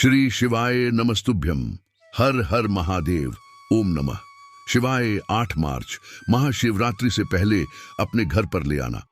श्री शिवाय नमस्तुभ्यम। हर हर महादेव। ओम नमः शिवाय। 8 मार्च महाशिवरात्रि से पहले अपने घर पर ले आना।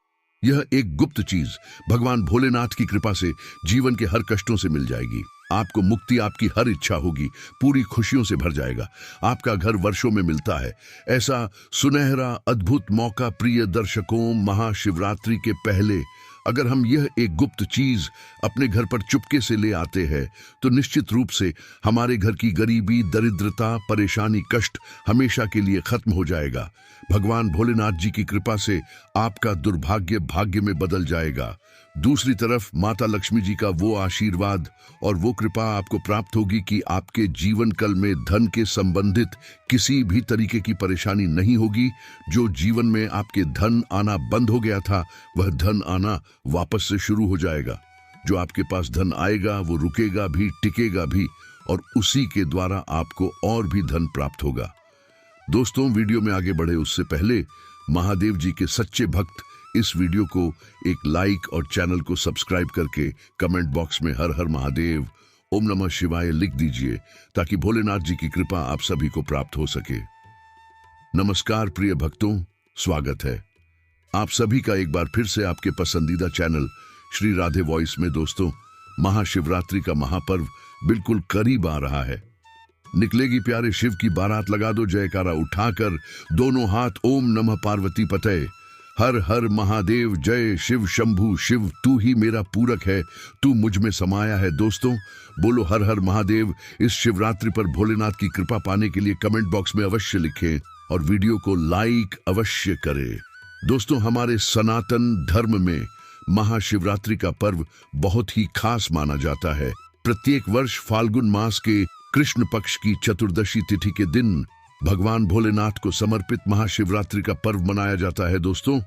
यह एक गुप्त चीज भगवान भोलेनाथ की कृपा से जीवन के हर कष्टों से मिल जाएगी। आपको मुक्ति, आपकी हर इच्छा होगी, पूरी खुशियों से भर जाएगा। आपका घर वर्षों में मिलता है। ऐसा सुनहरा अद्भुत मौका प्रिय दर्शकों, महाशिवरात्रि के पहले अगर हम यह एक गुप्त चीज अपने घर पर चुपके से ले आते हैं तो निश्चित रूप से हमारे घर की गरीबी, दरिद्रता, परेशानी, कष्ट हमेशा के लिए खत्म हो जाएगा। भगवान भोलेनाथ जी की कृपा से आपका दुर्भाग्य भाग्य में बदल जाएगा। दूसरी तरफ माता लक्ष्मी जी का वो आशीर्वाद और वो कृपा आपको प्राप्त होगी कि आपके जीवन काल में धन के संबंधित किसी भी तरीके की परेशानी नहीं होगी। जो जीवन में आपके धन आना बंद हो गया था, वह धन आना वापस से शुरू हो जाएगा। जो आपके पास धन आएगा वो रुकेगा भी, टिकेगा भी, और उसी के द्वारा आपको और भी धन प्राप्त होगा। दोस्तों, वीडियो में आगे बढ़े उससे पहले महादेव जी के सच्चे भक्त इस वीडियो को एक लाइक और चैनल को सब्सक्राइब करके कमेंट बॉक्स में हर हर महादेव, ओम नमः शिवाय लिख दीजिए ताकि भोलेनाथ जी की कृपा आप सभी को प्राप्त हो सके। नमस्कार प्रिय भक्तों, स्वागत है आप सभी का एक बार फिर से आपके पसंदीदा चैनल श्री राधे वॉइस में। दोस्तों, महाशिवरात्रि का महापर्व बिल्कुल करीब आ रहा है। निकलेगी प्यारे शिव की बारात, लगा दो जयकारा उठाकर दोनों हाथ, ओम नमः पार्वती पते, हर हर महादेव, जय शिव शंभु शिव, तू ही मेरा पूरक है, तू मुझ में समाया है। दोस्तों, बोलो हर हर महादेव। इस शिवरात्रि पर भोलेनाथ की कृपा पाने के लिए कमेंट बॉक्स में अवश्य लिखें और वीडियो को लाइक अवश्य करें। दोस्तों, हमारे सनातन धर्म में महाशिवरात्रि का पर्व बहुत ही खास माना जाता है। प्रत्येक वर्ष फाल्गुन मास के कृष्ण पक्ष की चतुर्दशी तिथि के दिन भगवान भोलेनाथ को समर्पित महाशिवरात्रि का पर्व मनाया जाता है। दोस्तों,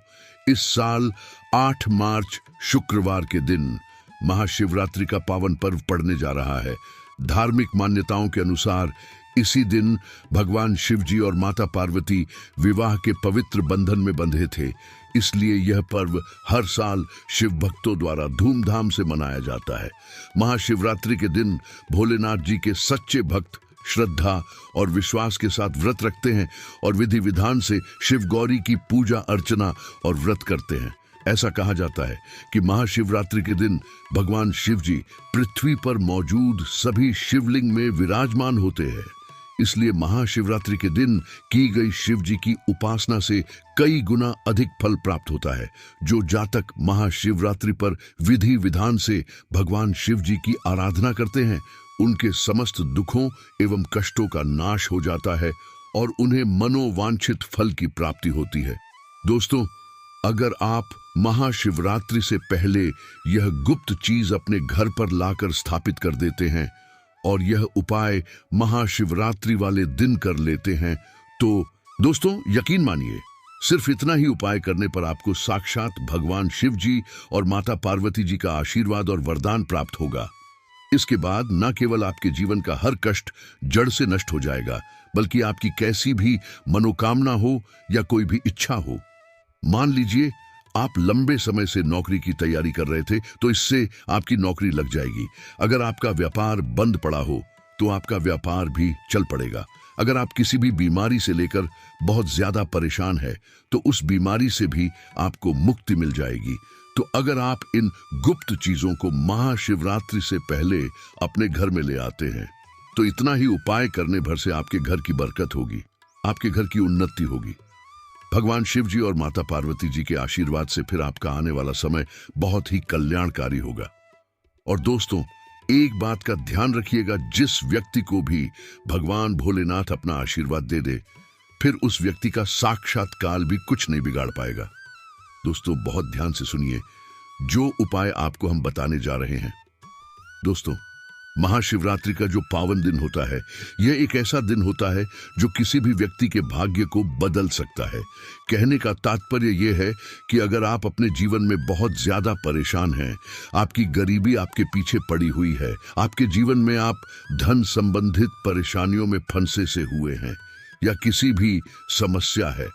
इस साल 8 मार्च शुक्रवार के दिन महाशिवरात्रि का पावन पर्व पड़ने जा रहा है। धार्मिक मान्यताओं के अनुसार इसी दिन भगवान शिव जी और माता पार्वती विवाह के पवित्र बंधन में बंधे थे। इसलिए यह पर्व हर साल शिव भक्तों द्वारा धूमधाम से मनाया जाता है। महाशिवरात्रि के दिन भोलेनाथ जी के सच्चे भक्त श्रद्धा और विश्वास के साथ व्रत रखते हैं और विधि विधान से शिव गौरी की पूजा अर्चना और व्रत करते हैं। ऐसा कहा जाता है कि महाशिवरात्रि के दिन भगवान शिव जी पृथ्वी पर मौजूद सभी शिवलिंग में विराजमान होते हैं। इसलिए महाशिवरात्रि के दिन की गई शिव जी की उपासना से कई गुना अधिक फल प्राप्त होता है। जो जातक महाशिवरात्रि पर विधि विधान से भगवान शिव जी की आराधना करते हैं, उनके समस्त दुखों एवं कष्टों का नाश हो जाता है और उन्हें मनोवांछित फल की प्राप्ति होती है। दोस्तों, अगर आप महाशिवरात्रि से पहले यह गुप्त चीज अपने घर पर लाकर स्थापित कर देते हैं और यह उपाय महाशिवरात्रि वाले दिन कर लेते हैं तो दोस्तों, यकीन मानिए, सिर्फ इतना ही उपाय करने पर आपको साक्षात भगवान शिव जी और माता पार्वती जी का आशीर्वाद और वरदान प्राप्त होगा। इसके बाद न केवल आपके जीवन का हर कष्ट जड़ से नष्ट हो जाएगा, बल्कि आपकी कैसी भी मनोकामना हो या कोई भी इच्छा हो। मान लीजिए आप लंबे समय से नौकरी की तैयारी कर रहे थे, तो इससे आपकी नौकरी लग जाएगी। अगर आपका व्यापार बंद पड़ा हो तो आपका व्यापार भी चल पड़ेगा। अगर आप किसी भी बीमारी से लेकर बहुत ज्यादा परेशान है तो उस बीमारी से भी आपको मुक्ति मिल जाएगी। तो अगर आप इन गुप्त चीजों को महाशिवरात्रि से पहले अपने घर में ले आते हैं तो इतना ही उपाय करने भर से आपके घर की बरकत होगी, आपके घर की उन्नति होगी। भगवान शिव जी और माता पार्वती जी के आशीर्वाद से फिर आपका आने वाला समय बहुत ही कल्याणकारी होगा। और दोस्तों, एक बात का ध्यान रखिएगा, जिस व्यक्ति को भी भगवान भोलेनाथ अपना आशीर्वाद दे दे, फिर उस व्यक्ति का साक्षात काल भी कुछ नहीं बिगाड़ पाएगा। दोस्तों, बहुत ध्यान से सुनिए जो उपाय आपको हम बताने जा रहे हैं। दोस्तों, महाशिवरात्रि का जो पावन दिन होता है, यह एक ऐसा दिन होता है जो किसी भी व्यक्ति के भाग्य को बदल सकता है। कहने का तात्पर्य यह है कि अगर आप अपने जीवन में बहुत ज्यादा परेशान हैं, आपकी गरीबी आपके पीछे पड़ी हुई है, आपके जीवन में आप धन संबंधित परेशानियों में फंसे से हुए हैं या किसी भी समस्या है,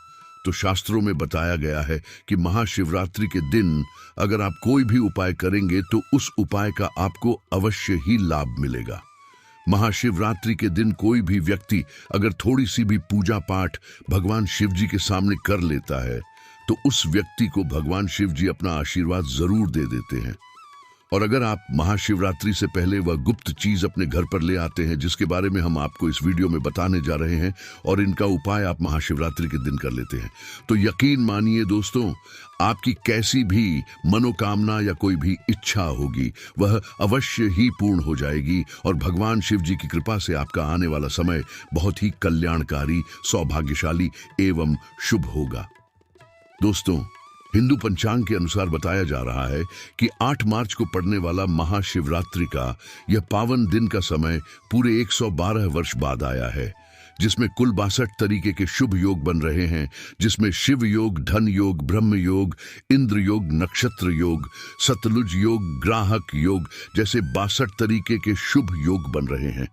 तो शास्त्रों में बताया गया है कि महाशिवरात्रि के दिन अगर आप कोई भी उपाय करेंगे तो उस उपाय का आपको अवश्य ही लाभ मिलेगा। महाशिवरात्रि के दिन कोई भी व्यक्ति अगर थोड़ी सी भी पूजा पाठ भगवान शिव जी के सामने कर लेता है तो उस व्यक्ति को भगवान शिव जी अपना आशीर्वाद जरूर दे देते हैं। और अगर आप महाशिवरात्रि से पहले वह गुप्त चीज अपने घर पर ले आते हैं जिसके बारे में हम आपको इस वीडियो में बताने जा रहे हैं और इनका उपाय आप महाशिवरात्रि के दिन कर लेते हैं, तो यकीन मानिए दोस्तों, आपकी कैसी भी मनोकामना या कोई भी इच्छा होगी वह अवश्य ही पूर्ण हो जाएगी और भगवान शिव जी की कृपा से आपका आने वाला समय बहुत ही कल्याणकारी, सौभाग्यशाली एवं शुभ होगा। दोस्तों, हिंदू पंचांग के अनुसार बताया जा रहा है कि 8 मार्च को पड़ने वाला महाशिवरात्रि का यह पावन दिन का समय पूरे 112 वर्ष बाद आया है, जिसमें कुल 62 तरीके के शुभ योग बन रहे हैं, जिसमें शिव योग, धन योग, ब्रह्म योग, इंद्र योग, नक्षत्र योग, सतलुज योग, ग्राहक योग जैसे 62 तरीके के शुभ योग बन रहे हैं।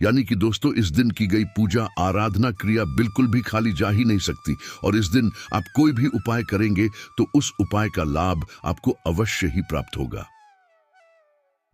यानी कि दोस्तों, इस दिन की गई पूजा आराधना क्रिया बिल्कुल भी खाली जा ही नहीं सकती और इस दिन आप कोई भी उपाय करेंगे तो उस उपाय का लाभ आपको अवश्य ही प्राप्त होगा।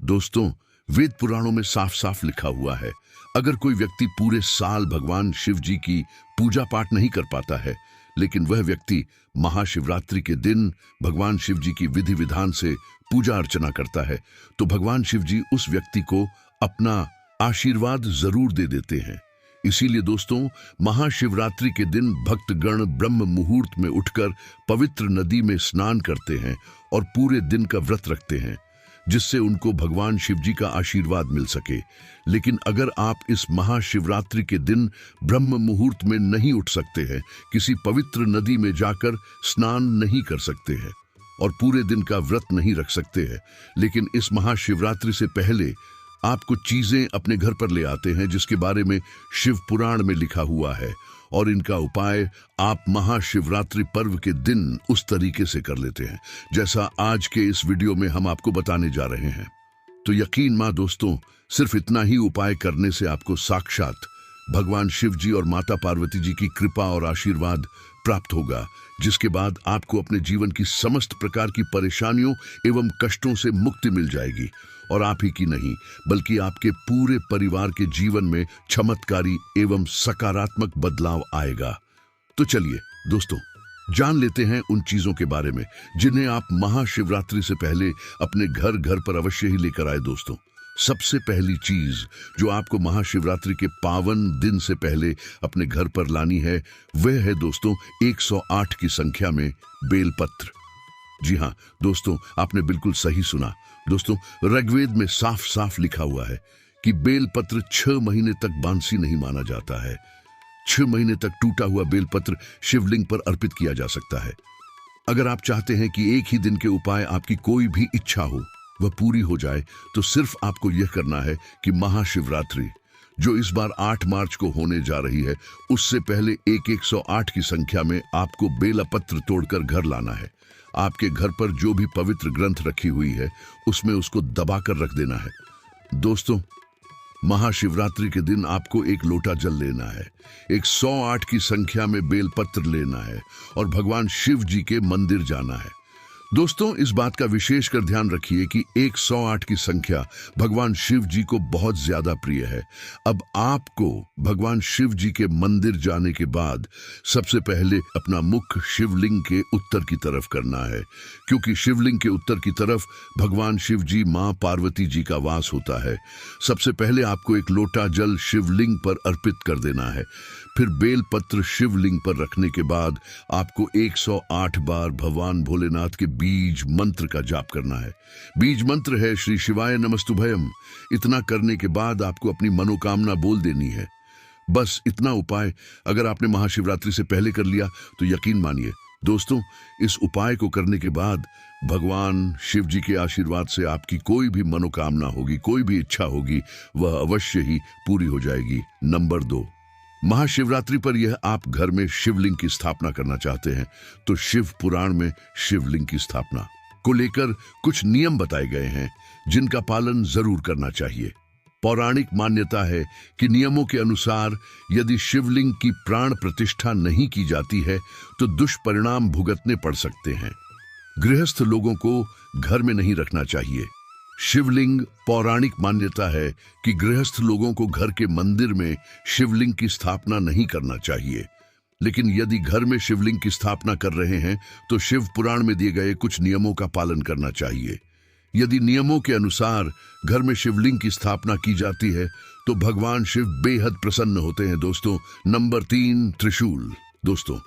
दोस्तों, वेद पुराणों में साफ साफ लिखा हुआ है, अगर कोई व्यक्ति पूरे साल भगवान शिव जी की पूजा पाठ नहीं कर पाता है लेकिन वह व्यक्ति महाशिवरात्रि के दिन भगवान शिव जी की विधि विधान से पूजा अर्चना करता है तो भगवान शिव जी उस व्यक्ति को अपना आशीर्वाद जरूर दे देते हैं। इसीलिए दोस्तों, महाशिवरात्रि के दिन भक्तगण ब्रह्म मुहूर्त में उठकर पवित्र नदी में स्नान करते हैं और पूरे दिन का व्रत रखते हैं जिससे उनको भगवान शिव जी का आशीर्वाद मिल सके। लेकिन अगर आप इस महाशिवरात्रि के दिन ब्रह्म मुहूर्त में नहीं उठ सकते हैं, किसी पवित्र नदी में जाकर स्नान नहीं कर सकते हैं और पूरे दिन का व्रत नहीं रख सकते हैं, लेकिन इस महाशिवरात्रि से पहले आप कुछ चीजें अपने घर पर ले आते हैं जिसके बारे में शिव पुराण में लिखा हुआ है और इनका उपाय आप महाशिवरात्रि पर्व के दिन उस तरीके से कर लेते हैं जैसा आज के इस वीडियो में हम आपको बताने जा रहे हैं। तो यकीन मां दोस्तों, सिर्फ इतना ही उपाय करने से आपको साक्षात भगवान शिव जी और माता पार्वती जी की कृपा और आशीर्वाद प्राप्त होगा, जिसके बाद आपको अपने जीवन की समस्त प्रकार की परेशानियों एवं कष्टों से मुक्ति मिल जाएगी और आप ही की नहीं बल्कि आपके पूरे परिवार के जीवन में चमत्कारी एवं सकारात्मक बदलाव आएगा। तो चलिए दोस्तों, जान लेते हैं उन चीजों के बारे में जिन्हें आप महाशिवरात्रि से पहले अपने घर पर अवश्य ही लेकर आए। दोस्तों, सबसे पहली चीज जो आपको महाशिवरात्रि के पावन दिन से पहले अपने घर पर लानी है वह है दोस्तों 108 की संख्या में बेलपत्र। जी हाँ दोस्तों, आपने बिल्कुल सही सुना। दोस्तों, ऋग्वेद में साफ साफ लिखा हुआ है कि बेलपत्र 6 महीने तक बांसी नहीं माना जाता है। 6 महीने तक टूटा हुआ बेलपत्र शिवलिंग पर अर्पित किया जा सकता है। अगर आप चाहते हैं कि एक ही दिन के उपाय आपकी कोई भी इच्छा हो वह पूरी हो जाए तो सिर्फ आपको यह करना है कि महाशिवरात्रि जो इस बार 8 मार्च को होने जा रही है उससे पहले 108 की संख्या में आपको बेलपत्र तोड़कर घर लाना है। आपके घर पर जो भी पवित्र ग्रंथ रखी हुई है उसमें उसको दबाकर रख देना है। दोस्तों, महाशिवरात्रि के दिन आपको एक लोटा जल लेना है, 108 की संख्या में बेलपत्र लेना है और भगवान शिव जी के मंदिर जाना है। दोस्तों, इस बात का विशेषकर ध्यान रखिए कि 108 की संख्या भगवान शिव जी को बहुत ज्यादा प्रिय है। अब आपको भगवान शिव जी के मंदिर जाने के बाद सबसे पहले अपना मुख शिवलिंग के उत्तर की तरफ करना है, क्योंकि शिवलिंग के उत्तर की तरफ भगवान शिव जी मां पार्वती जी का वास होता है। सबसे पहले आपको एक लोटा जल शिवलिंग पर अर्पित कर देना है। फिर बेलपत्र शिवलिंग पर रखने के बाद आपको 108 बार भगवान भोलेनाथ के बीज मंत्र का जाप करना है। बीज मंत्र है श्री शिवाय नमस्तुभयम। इतना करने के बाद आपको अपनी मनोकामना बोल देनी है। बस इतना उपाय अगर आपने महाशिवरात्रि से पहले कर लिया तो यकीन मानिए दोस्तों, इस उपाय को करने के बाद भगवान शिव जी के आशीर्वाद से आपकी कोई भी मनोकामना होगी, कोई भी इच्छा होगी, वह अवश्य ही पूरी हो जाएगी। नंबर 2, महाशिवरात्रि पर यह आप घर में शिवलिंग की स्थापना करना चाहते हैं तो शिव पुराण में शिवलिंग की स्थापना को लेकर कुछ नियम बताए गए हैं जिनका पालन जरूर करना चाहिए। पौराणिक मान्यता है कि नियमों के अनुसार यदि शिवलिंग की प्राण प्रतिष्ठा नहीं की जाती है तो दुष्परिणाम भुगतने पड़ सकते हैं। गृहस्थ लोगों को घर में नहीं रखना चाहिए। शिवलिंग पौराणिक मान्यता है कि गृहस्थ लोगों को घर के मंदिर में शिवलिंग की स्थापना नहीं करना चाहिए। लेकिन यदि घर में शिवलिंग की स्थापना कर रहे हैं तो शिव पुराण में दिए गए कुछ नियमों का पालन करना चाहिए। यदि नियमों के अनुसार घर में शिवलिंग की स्थापना की जाती है तो भगवान शिव बेहद प्रसन्न होते हैं। दोस्तों, नंबर 3, त्रिशूल। दोस्तों,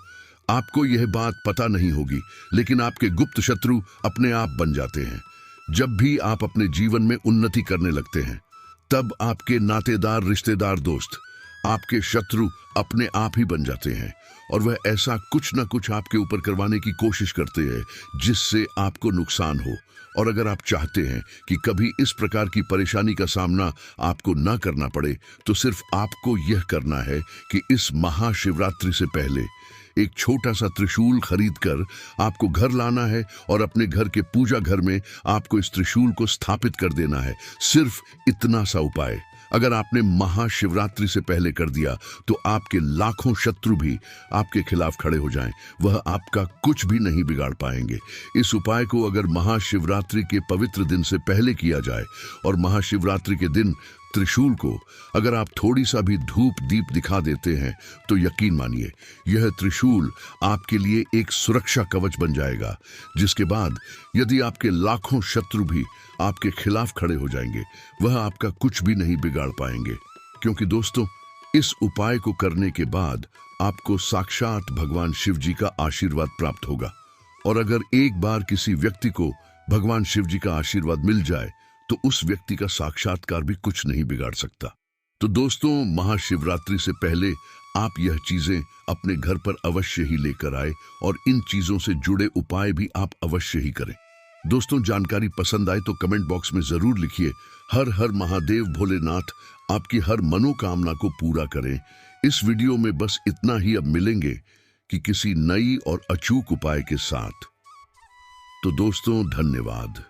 आपको यह बात पता नहीं होगी, लेकिन आपके गुप्त शत्रु अपने आप बन जाते हैं। जब भी आप अपने जीवन में उन्नति करने लगते हैं, तब आपके नातेदार, रिश्तेदार, दोस्त आपके शत्रु अपने आप ही बन जाते हैं और वह ऐसा कुछ ना कुछ आपके ऊपर करवाने की कोशिश करते हैं जिससे आपको नुकसान हो। और अगर आप चाहते हैं कि कभी इस प्रकार की परेशानी का सामना आपको ना करना पड़े, तो सिर्फ आपको यह करना है कि इस महाशिवरात्रि से पहले एक छोटा सा त्रिशूल खरीदकर आपको घर लाना है और अपने घर के पूजा घर में आपको इस त्रिशूल को स्थापित कर देना है। सिर्फ इतना सा उपाय अगर आपने महाशिवरात्रि से पहले कर दिया तो आपके लाखों शत्रु भी आपके खिलाफ खड़े हो जाएं, वह आपका कुछ भी नहीं बिगाड़ पाएंगे। इस उपाय को अगर महाशिवरात्रि के पवित्र दिन से पहले किया जाए और महाशिवरात्रि के दिन त्रिशूल को अगर आप थोड़ी सा भी धूप दीप दिखा देते हैं तो यकीन मानिए यह त्रिशूल आपके लिए एक सुरक्षा कवच बन जाएगा, जिसके बाद यदि आपके लाखों शत्रु भी आपके खिलाफ खड़े हो जाएंगे, वह आपका कुछ भी नहीं बिगाड़ पाएंगे। क्योंकि दोस्तों, इस उपाय को करने के बाद आपको साक्षात भगवान शिव जी का आशीर्वाद प्राप्त होगा। और अगर एक बार किसी व्यक्ति को भगवान शिव जी का आशीर्वाद मिल जाए तो उस व्यक्ति का साक्षात्कार भी कुछ नहीं बिगाड़ सकता। तो दोस्तों, महाशिवरात्रि से पहले आप यह चीजें अपने घर पर अवश्य ही लेकर आए और इन चीजों से जुड़े उपाय भी आप अवश्य ही करें। दोस्तों, जानकारी पसंद आए तो कमेंट बॉक्स में जरूर लिखिए, हर हर महादेव भोलेनाथ आपकी हर मनोकामना को पूरा करें। इस वीडियो में बस इतना ही, अब मिलेंगे कि किसी नई और अचूक उपाय के साथ। तो दोस्तों, धन्यवाद।